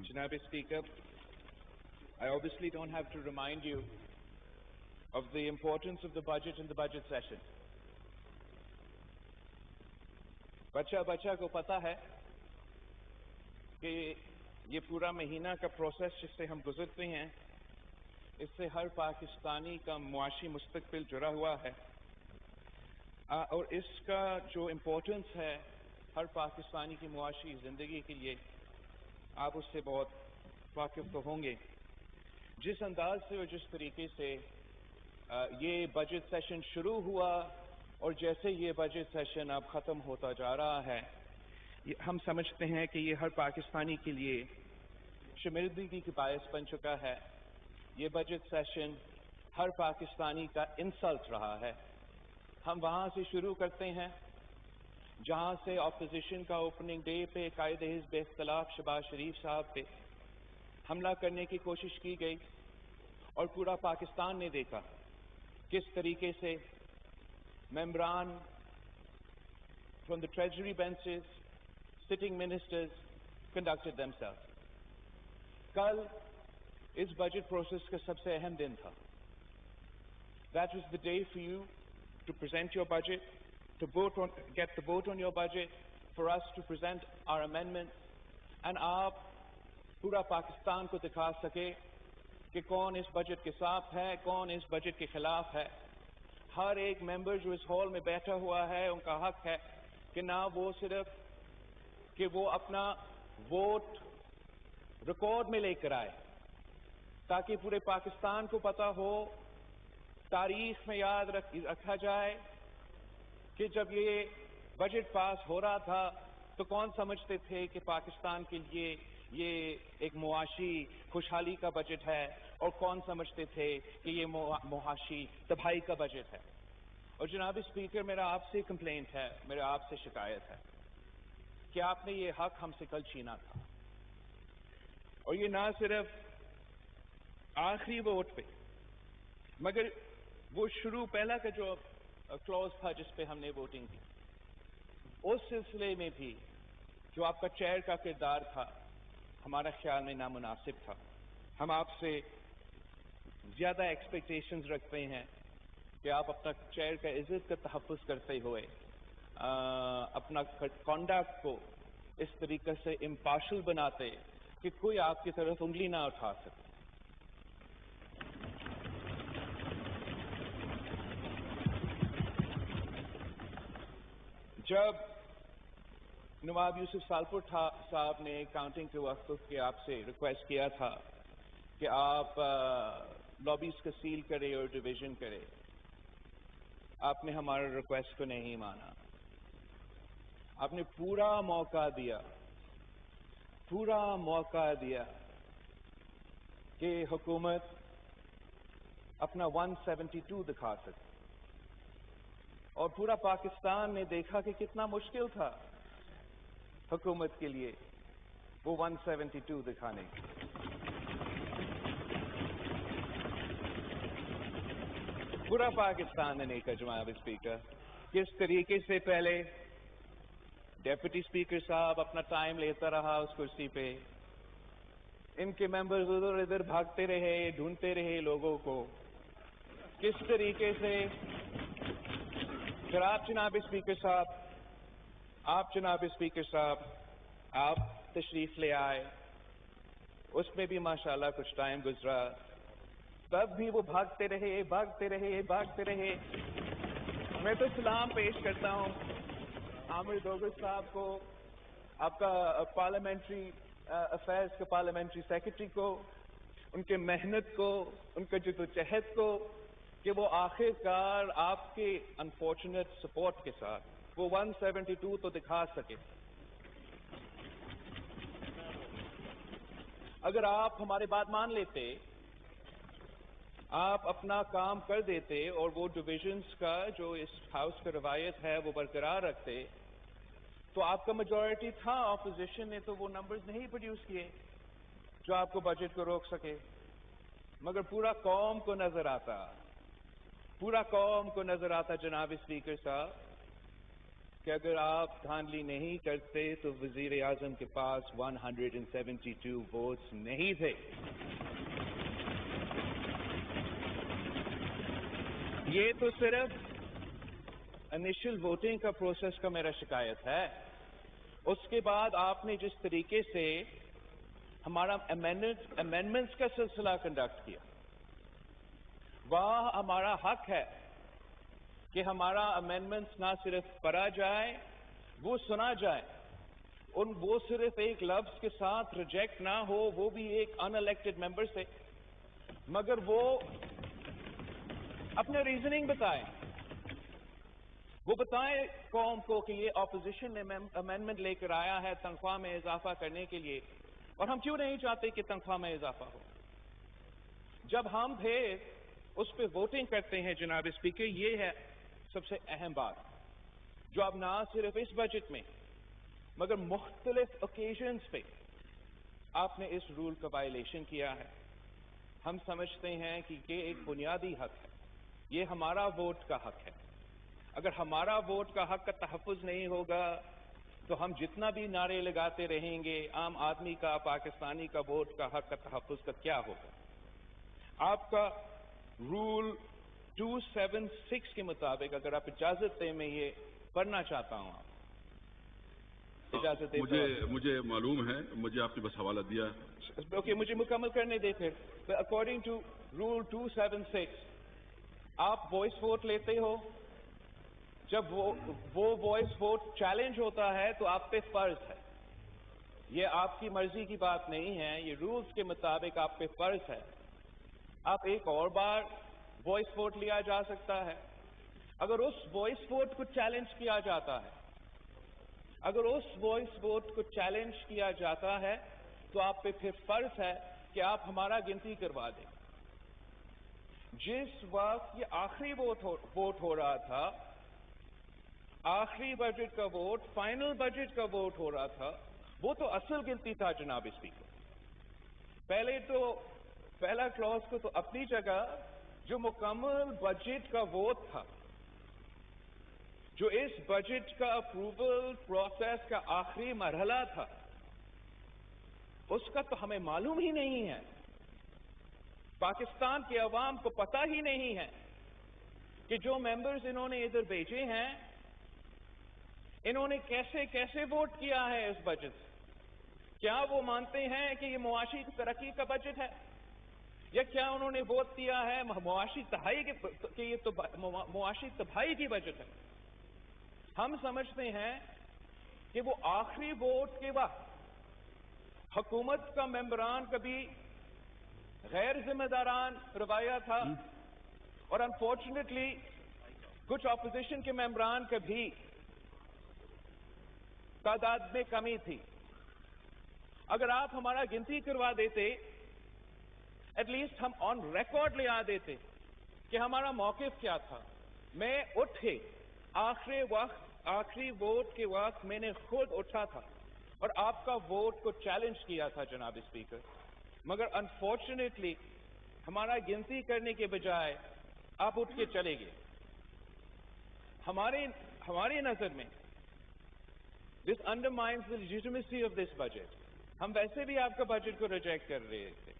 Janabi Speaker, I obviously don't have to remind you of the importance of the budget and the budget session. बच्चा को पता है कि ये पूरा महीना का प्रोसेस जिससे हम गुजरते हैं, इससे हर पाकिस्तानी का मुआशी मुस्तकबिल जुड़ा हुआ है और इसका जो इम्पोर्टेंस है हर पाकिस्तानी की मुआशी ज़िंदगी के लिए, आप उससे बहुत वाकिफ़ तो होंगे। जिस अंदाज से और जिस तरीके से ये बजट सेशन शुरू हुआ और जैसे ये बजट सेशन अब ख़त्म होता जा रहा है, हम समझते हैं कि ये हर पाकिस्तानी के लिए शर्मिंदगी की बायस बन चुका है। ये बजट सेशन हर पाकिस्तानी का इंसल्ट रहा है। हम वहाँ से शुरू करते हैं जहाँ से अपोजिशन का ओपनिंग डे पे कायदे हिज़्ब इख्तिलाफ शहबाज शरीफ साहब पे हमला करने की कोशिश की गई और पूरा पाकिस्तान ने देखा किस तरीके से मेंबरान from the treasury benches, sitting ministers conducted themselves. कल इस बजट प्रोसेस का सबसे अहम दिन था। That was the day for you to present your budget, to get the vote on your budget, for us to present our amendments, and आप पूरा पाकिस्तान को दिखा सके कि कौन इस बजट के साथ है, कौन इस बजट के खिलाफ है। हर एक मेंबर जो इस हॉल में बैठा हुआ है, उनका हक है कि ना वो सिर्फ कि वो अपना वोट रिकॉर्ड में लेकर आए ताकि पूरे पाकिस्तान को पता हो, तारीख में याद रखा जाए कि जब ये बजट पास हो रहा था तो कौन समझते थे कि पाकिस्तान के लिए ये एक मुआशी खुशहाली का बजट है और कौन समझते थे कि ये मुआशी तबाही का बजट है। और जनाब स्पीकर, मेरा आपसे कंप्लेंट है, मेरा आपसे शिकायत है कि आपने ये हक हमसे कल छीना था और ये ना सिर्फ आखिरी वोट पे मगर वो शुरू पहला का जो क्लॉज था जिस पे हमने वोटिंग की, उस सिलसिले में भी जो आपका चेयर का किरदार था हमारा ख्याल में नामुनासिब था। हम आपसे ज़्यादा एक्सपेक्टेशंस रखते हैं कि आप अपना चेयर का इज्जत का तहफ़्फ़ुज़ करते हुए अपना कॉन्डक्ट को इस तरीके से इम्पार्शल बनाते कि कोई आपकी तरफ उंगली ना उठा सके। जब नवाब यूसुफ सालपुर साहब ने काउंटिंग के वक्त के आपसे रिक्वेस्ट किया था कि आप लॉबीज का सील करें और डिवीजन करें, आपने हमारे रिक्वेस्ट को नहीं माना। आपने पूरा मौका दिया कि हुकूमत अपना 172 दिखा सके और पूरा पाकिस्तान ने देखा कि कितना मुश्किल था हुकूमत के लिए वो 172 दिखाने की। पूरा पाकिस्तान ने देखा जनाब स्पीकर किस तरीके से पहले डेप्यूटी स्पीकर साहब अपना टाइम लेता रहा उस कुर्सी पे, इनके मेंबर्स उधर इधर भागते रहे, ढूंढते रहे लोगों को, किस तरीके से फिर आप जनाब स्पीकर साहब आप तशरीफ ले आए, उसमें भी माशाल्लाह कुछ टाइम गुजरा, तब भी वो भागते रहे। मैं तो सलाम पेश करता हूँ आमिर दोगस साहब को, आपका पार्लियामेंट्री अफेयर्स के पार्लियामेंट्री सेक्रेटरी को, उनके मेहनत को, उनका जद्दोजहद को कि वो आखिरकार आपके अनफॉर्चुनेट सपोर्ट के साथ वो 172 तो दिखा सके। अगर आप हमारी बात मान लेते, आप अपना काम कर देते और वो डिविजन्स का जो इस हाउस का रवायत है वो बरकरार रखते, तो आपका मेजॉरिटी था। ऑपोजिशन ने तो वो नंबर्स नहीं प्रोड्यूस किए जो आपको बजट को रोक सके, मगर पूरा कौम को नजर आता जनाब स्पीकर साहब کہ اگر آپ دھاندلی نہیں کرتے تو وزیر اعظم کے پاس 172 ووٹس نہیں تھے. یہ تو صرف انیشل ووٹنگ کا پروسیس کا میرا شکایت ہے. اس کے بعد آپ نے جس طریقے سے ہمارا امینڈمنٹس کا سلسلہ کنڈکٹ کیا، وہاں ہمارا حق ہے کہ ہمارا امینڈمنٹس نہ صرف پڑھا جائے، وہ سنا جائے. وہ صرف ایک لفظ کے ساتھ ریجیکٹ نہ ہو، وہ بھی ایک ان الیکٹڈ ممبر سے، مگر وہ اپنے ریزننگ بتائیں. وہ بتائیں قوم کو کہ یہ اپوزیشن نے امینڈمنٹ لے کر آیا ہے تنخواہ میں اضافہ کرنے کے لیے، اور ہم کیوں نہیں چاہتے کہ تنخواہ میں اضافہ ہو. جب ہم پھر اس پہ ووٹنگ کرتے ہیں جناب اسپیکر، یہ ہے سب سے اہم بات جو اب نہ صرف اس بجٹ میں مگر مختلف اوکیزنز پہ آپ نے اس رول کا وائلیشن کیا ہے. ہم سمجھتے ہیں کہ یہ ایک بنیادی حق ہے، یہ ہمارا ووٹ کا حق ہے. اگر ہمارا ووٹ کا حق کا تحفظ نہیں ہوگا تو ہم جتنا بھی نعرے لگاتے رہیں گے، عام آدمی کا، پاکستانی کا ووٹ کا حق کا تحفظ کا کیا ہوگا؟ آپ کا رول 276 کے مطابق اگر آپ اجازت دیں میں یہ پڑھنا چاہتا ہوں. آپ اجازت دیں؟ مجھے معلوم ہے، مجھے آپ نے بس حوالہ دیا. اوکے، مجھے مکمل کرنے دیں پھر. اکارڈنگ ٹو رول 276 آپ وائس ووٹ لیتے ہو. جب وہ وائس ووٹ چیلنج ہوتا ہے تو آپ پہ فرض ہے، یہ آپ کی مرضی کی بات نہیں ہے، یہ رولز کے مطابق آپ پہ فرض ہے. آپ ایک اور بار وائس ووٹ لیا جا سکتا ہے. اگر اس وائس ووٹ کو چیلنج کیا جاتا ہے، اگر اس وائس ووٹ کو چیلنج کیا جاتا ہے تو آپ پہ پھر فرض ہے کہ آپ ہمارا گنتی کروا دیں. جس وقت یہ آخری ووٹ ہو رہا تھا، آخری بجٹ کا ووٹ، فائنل بجٹ کا ووٹ ہو رہا تھا، وہ تو اصل گنتی تھا جناب اسپیکر. پہلے تو پہلا کلاس کو تو اپنی جگہ، جو مکمل بجٹ کا ووٹ تھا، جو اس بجٹ کا اپروول پروسیس کا آخری مرحلہ تھا، اس کا تو ہمیں معلوم ہی نہیں ہے. پاکستان کے عوام کو پتہ ہی نہیں ہے کہ جو ممبرز انہوں نے ادھر بھیجے ہیں، انہوں نے کیسے کیسے ووٹ کیا ہے اس بجٹ سے. کیا وہ مانتے ہیں کہ یہ معاشی ترقی کا بجٹ ہے، یا کیا انہوں نے ووٹ دیا ہے معاشی تباہی کہ یہ تو معاشی تباہی کی بجٹ ہے. ہم سمجھتے ہیں کہ وہ آخری ووٹ کے وقت حکومت کا ممبران کبھی غیر ذمہ داران رویہ تھا، اور انفارچونیٹلی کچھ اپوزیشن کے ممبران کا بھی تعداد میں کمی تھی. اگر آپ ہمارا گنتی کروا دیتے، ایٹ لیسٹ ہم آن ریکارڈ لے آ دیتے کہ ہمارا موقف کیا تھا. میں اٹھے آخری ووٹ کے وقت میں نے خود اٹھا تھا اور آپ کا ووٹ کو چیلنج کیا تھا جناب اسپیکر. مگر انفارچونیٹلی ہمارا گنتی کرنے کے بجائے آپ اٹھ کے چلے گئے. ہماری نظر میں دس انڈرمائنز دی لیجیٹمیسی آف دس بجٹ. ہم ویسے بھی آپ کا بجٹ کو ریجیکٹ کر رہے تھے،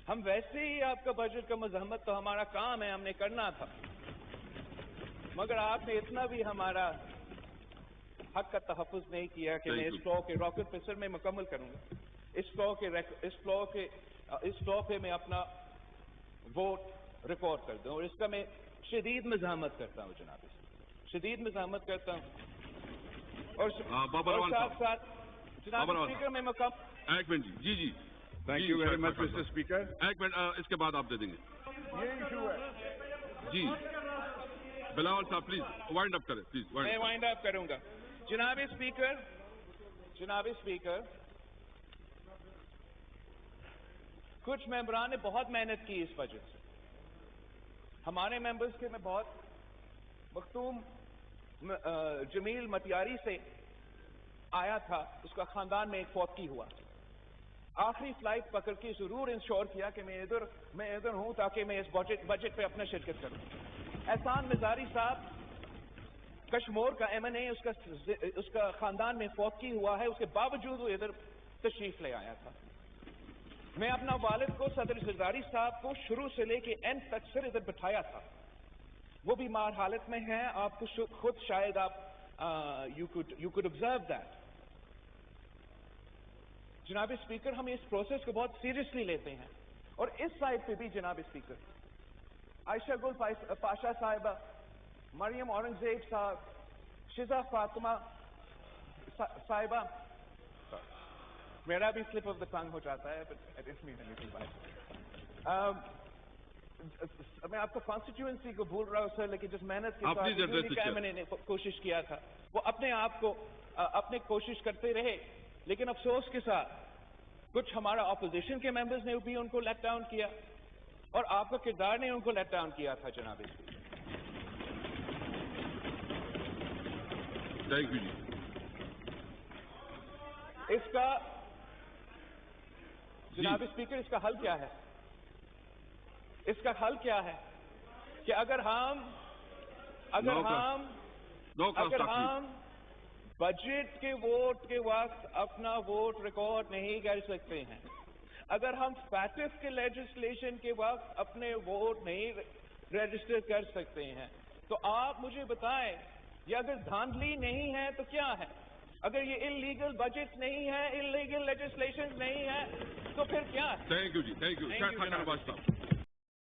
ہم ویسے ہی آپ کا بجٹ کا مزاحمت تو ہمارا کام ہے، ہم نے کرنا تھا. مگر آپ نے اتنا بھی ہمارا حق کا تحفظ نہیں کیا کہ میں اس لا کے راکٹ پہ میں مکمل کروں گا. اس لا پہ میں اپنا ووٹ ریکارڈ کر دوں، اور اس کا میں شدید مزاحمت کرتا ہوں جناب، شدید مزاحمت کرتا ہوں. اور ساتھ ساتھ جناب اسپیکر میں مکمل ایک منٹ. جی thank you very much mister speaker. ایک منٹ، اس کے بعد آپ دے دیں گے. یہ ایشو ہے. جی بلاول صاحب پلیز وائنڈ اپ کریں، پلیز. میں وائنڈ اپ کروں گا. جناب اسپیکر کچھ ممبران نے بہت محنت کی اس بجٹ سے. ہمارے ممبرز کے میں بہت مختوم جمیل متیاری سے آیا تھا، اس کا خاندان میں ایک فوتگی ہوا. آخری فلائٹ پکڑ کے ضرور انشور کیا کہ میں ادھر ہوں تاکہ میں اس بجٹ پہ اپنا شرکت کروں. احسان مزاری صاحب कश्मीर का MNA उसका खानदान में फौतगी हुआ है, उसके बावजूद वो इधर तशरीफ ले आया था। मैं अपना वालिद को सदर जरदारी साहब को शुरू से लेके एंड तक सिर इधर बिठाया था, वो बीमार हालत में है, आपको खुद शायद आप यू कुड ऑब्जर्व दैट। जनाब स्पीकर, हम इस प्रोसेस को बहुत सीरियसली लेते हैं, और इस साइड पे भी जनाब स्पीकर आयशा गुल पाशा साहिबा, मरियम औरंगजेब साहब, शिजा फातिमा साहिबा, मेरा भी स्लिप ऑफ द टंग हो जाता है, but I didn't mean anything by it. मैं आपका कॉन्स्टिट्यूएंसी को भूल रहा हूँ सर, लेकिन जिस मेहनत के साथ मैंने कोशिश किया था, वो अपने आप को अपने कोशिश करते रहे, लेकिन अफसोस के साथ कुछ हमारा ऑपोजिशन के मेंबर्स ने भी उनको लेट डाउन किया, और आपका किरदार ने उनको लेट डाउन किया था जनाब स्पीकर। थैंक यू जी। इसका जनाब स्पीकर, इसका हल क्या है? इसका हल क्या है कि अगर हम बजट के वोट के वक्त अपना वोट रिकॉर्ड नहीं कर सकते हैं, अगर हम फैटिफ के लेजिस्लेशन के वक्त अपने वोट नहीं रजिस्टर कर सकते हैं, तो आप मुझे बताएं, ये अगर धांधली नहीं है तो क्या है? अगर ये इलीगल बजट नहीं है, इलीगल लेजिस्लेशन नहीं है, तो फिर क्या है? थैंक यू जी, थैंक यू।